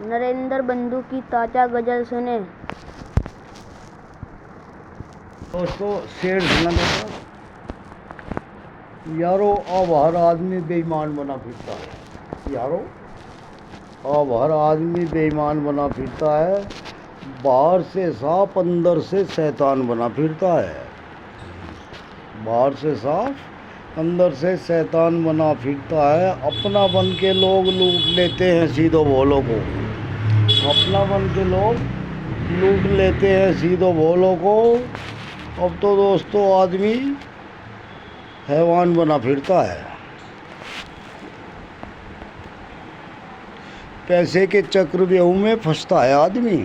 नरेंद्र बंधु की ताजा गजल सुने। दोस्तों शेर सुना देता यारो। अब हर आदमी बेईमान बना फिरता है यारो। अब हर आदमी बेईमान बना फिरता है। बाहर से साफ अंदर से शैतान बना फिरता है। बाहर से साफ अंदर से शैतान बना फिरता है। अपना बन के लोग लूट लेते हैं सीधो भोलों को। अपना बन के लोग लूट लेते हैं सीधो भोलों को। अब तो दोस्तों आदमी हैवान बना फिरता है। पैसे के चक्रव्यूह में फंसता है आदमी।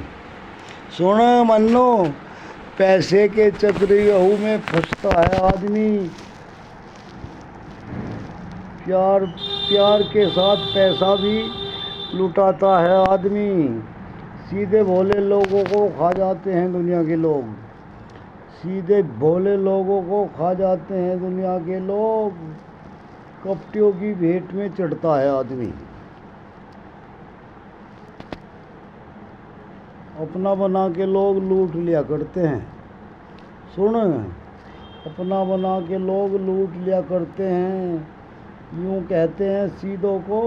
सुनो मन्नो, पैसे के चक्रव्यूह में फंसता है आदमी। प्यार के साथ पैसा भी लुटाता है आदमी। सीधे भोले लोगों को खा जाते हैं दुनिया के लोग। सीधे भोले लोगों को खा जाते हैं दुनिया के लोग। कपटियों की भेंट में चढ़ता है आदमी। अपना बना के लोग लूट लिया करते हैं। सुन, अपना बना के लोग लूट लिया करते हैं। यूँ कहते हैं सीधों को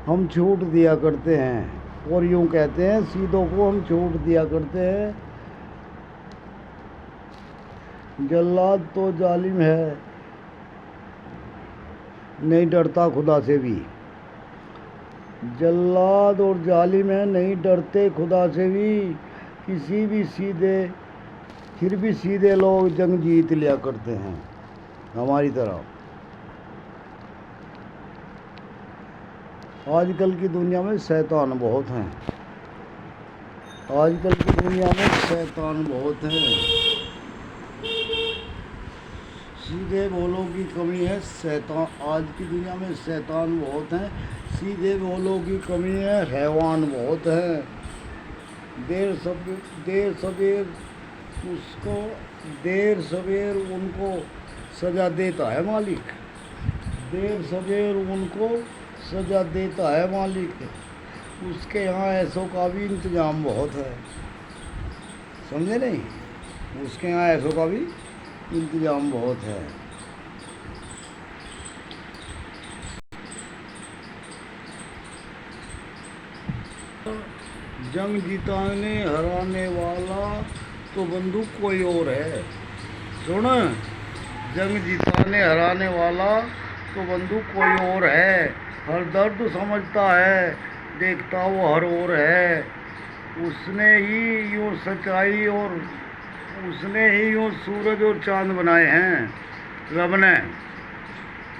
हम छूट दिया करते हैं। और यूँ कहते हैं सीधों को हम छूट दिया करते हैं। जल्लाद तो जालिम है, नहीं डरता खुदा से भी। जल्लाद और जालिम है, नहीं डरते खुदा से भी। किसी भी सीधे फिर भी सीधे लोग जंग जीत लिया करते हैं हमारी तरह। आजकल की दुनिया में शैतान बहुत हैं। आजकल की दुनिया में शैतान बहुत हैं। सीधे बोलों की कमी है शैतान। आज की दुनिया में शैतान बहुत हैं। सीधे बोलों की कमी है, हैवान बहुत हैं। देर सवेर उनको सजा देता है मालिक। देर सवेर उनको सजा देता है मालिक। उसके यहाँ ऐसों का भी इंतजाम बहुत है। समझे नहीं? उसके यहाँ ऐसों का भी इंतजाम बहुत है। जंग जीताने हराने वाला तो बंदूक कोई और है। सुन, जंग जीताने हराने वाला तो बंदूक कोई और है। हर दर्द समझता है, देखता वो हर ओर है। उसने ही यूँ सच्चाई और उसने ही यूँ सूरज और चांद बनाए हैं रब ने।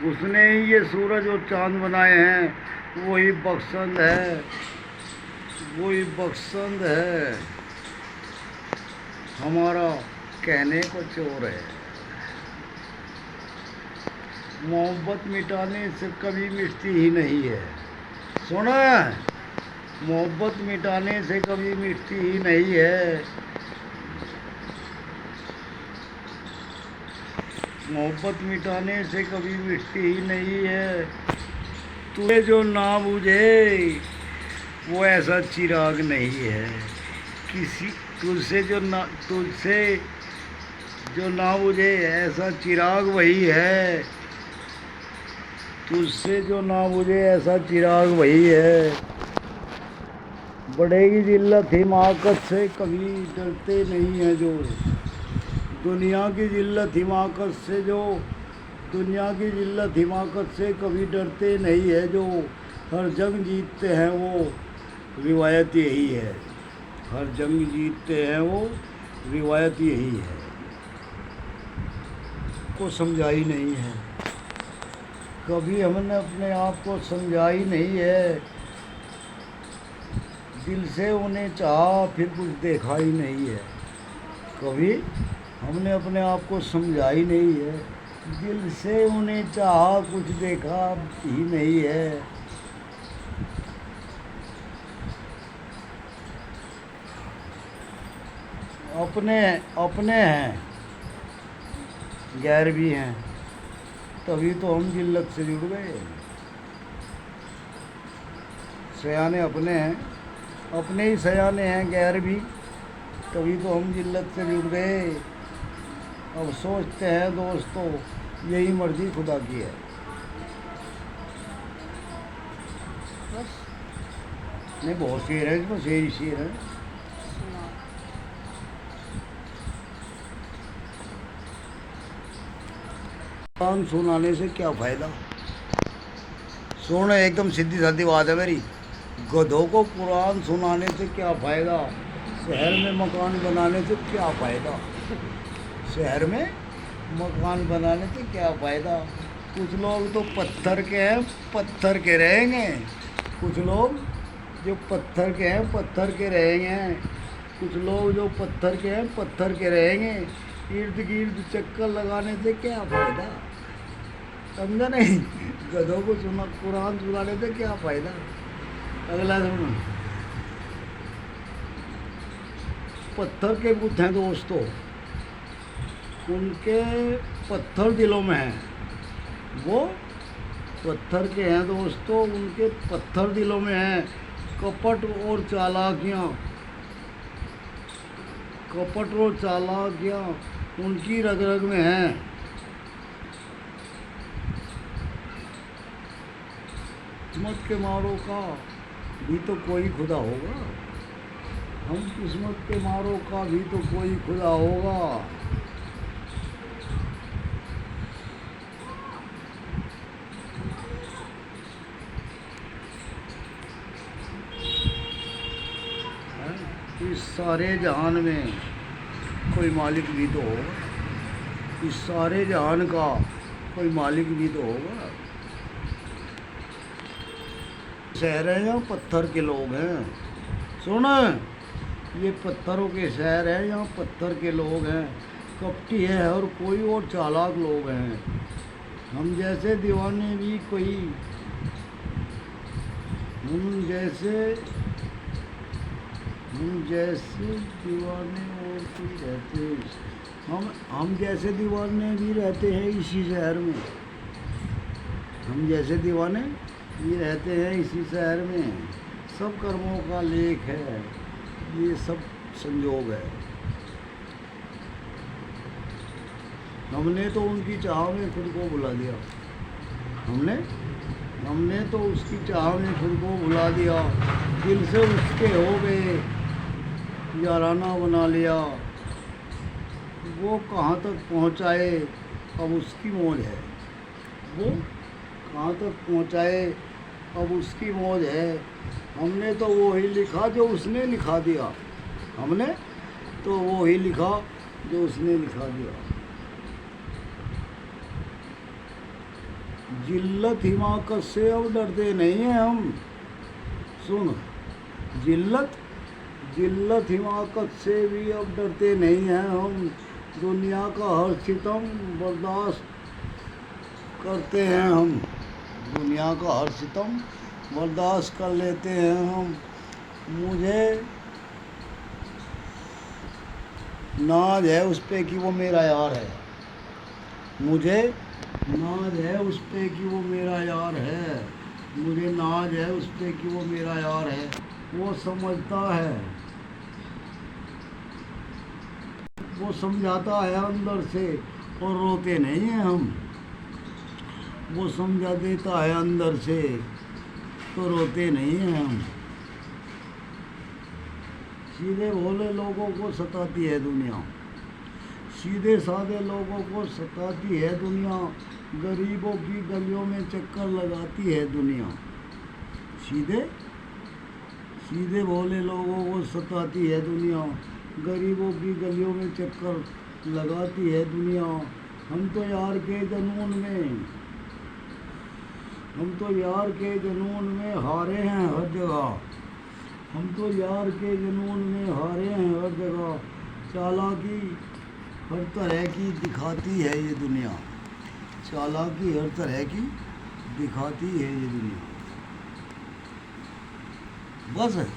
उसने ही ये सूरज और चांद बनाए हैं। वही बख्शंद है, वही बख्शंद है। हमारा कहने को चोर है। मोहब्बत मिटाने से कभी मिटती ही नहीं है। सुना, मोहब्बत मिटाने से कभी मिटती ही नहीं है। मोहब्बत मिटाने से कभी मिटती ही नहीं है। तुझे जो ना बुझे वो ऐसा चिराग नहीं है। तुझसे जो ना बुझे ऐसा चिराग वही है। तुझसे जो ना बुझे ऐसा चिराग वही है। बढ़ेगी जिल्लत हिमाकत से कभी डरते नहीं है जो। दुनिया की जिल्लत हिमाकत से कभी डरते नहीं है जो। हर जंग जीतते हैं वो रिवायत यही है। हर जंग जीतते हैं वो रिवायत यही है। को समझाई नहीं है, कभी हमने अपने आप को समझाई नहीं है। दिल से उन्हें चाहा फिर कुछ देखा ही नहीं है। कभी हमने अपने आप को समझाई नहीं है। दिल से उन्हें चाहा कुछ देखा ही नहीं है। अपने हैं, गैर भी हैं, तभी तो हम जिल्लत से जुड़ गए। सयाने अपने हैं, अपने ही सयाने हैं गैर भी, तभी तो हम जिल्लत से जुड़ गए। अब सोचते हैं दोस्तों, यही मर्जी खुदा की है। बस नहीं, बहुत शेर है इसमें, शेर ही शेर है। कुरान सुनाने से क्या फ़ायदा? सुनो, एकदम सीधी सादी बात है मेरी। गधों को कुरान सुनाने से क्या फ़ायदा? शहर में मकान बनाने से क्या फ़ायदा? शहर में मकान बनाने से क्या फ़ायदा? कुछ लोग तो पत्थर के हैं, पत्थर के रहेंगे। कुछ लोग जो पत्थर के हैं, पत्थर के रहेंगे। कुछ लोग जो पत्थर के हैं, पत्थर के रहेंगे। इर्द गिर्द चक्कर लगाने से क्या फ़ायदा? समझा नहीं? गधों को सुना कुरान सुनाने से क्या फ़ायदा? अगला सुनो। पत्थर के बुत हैं दोस्तों, उनके पत्थर दिलों में हैं। वो पत्थर के हैं दोस्तों, उनके पत्थर दिलों में हैं। कपट और चालाकियाँ, कपट और चालाकियाँ उनकी रग रग में हैं। किस्मत के मारों का भी तो कोई खुदा होगा। हम किस्मत के मारों का भी तो कोई खुदा होगा। इस सारे जहान में कोई मालिक भी तो होगा। इस सारे जहान का कोई मालिक भी तो होगा। शहर है यहाँ पत्थर के लोग हैं। सुनो, ये पत्थरों के शहर है, यहाँ पत्थर के लोग हैं। कपटी है और कोई और चालाक लोग हैं। हम जैसे दीवाने भी कोई, हम जैसे दीवाने और कोई रहते, हम जैसे दीवाने भी रहते हैं इसी शहर में। हम जैसे दीवाने भी रहते हैं इसी शहर में। सब कर्मों का लेख है, ये सब संयोग है। हमने तो उनकी चाह में खुद को भुला दिया। हमने तो उसकी चाह में खुद को भुला दिया। दिल से उसके हो गए, याराना बना लिया। वो कहाँ तक पहुँचाए अब उसकी मौज है। वो कहाँ तक पहुँचाए अब उसकी मौज है। हमने तो वो ही लिखा जो उसने लिखा दिया। हमने तो वो ही लिखा जो उसने लिखा दिया। जिल्लत हिमाकत से अब डरते नहीं हैं हम। सुन, जिल्लत हिमाकत से भी अब डरते नहीं हैं हम। दुनिया का हर सितम बर्दाश्त करते हैं हम। दुनिया का हर सितम बर्दाश्त कर लेते हैं हम। मुझे नाज है उस पे कि वो मेरा यार है। मुझे नाज है उस पे कि वो मेरा यार है। मुझे नाज है उस पे कि वो मेरा यार है। वो समझता है, वो समझाता है अंदर से और रोते नहीं हैं हम। वो समझा देता है अंदर से तो रोते नहीं हैं हम। सीधे भोले लोगों को सताती है दुनिया। सीधे साधे लोगों को सताती है दुनिया। गरीबों की गलियों में चक्कर लगाती है दुनिया। सीधे भोले लोगों को सताती है दुनिया। गरीबों की गलियों में चक्कर लगाती है दुनिया। हम तो यार के जुनून में हारे हैं हर जगह। हम तो यार के जुनून में हारे हैं हर जगह। चालाकी हर तरह की दिखाती है ये दुनिया। चालाकी हर तरह की दिखाती है ये दुनिया। बस है।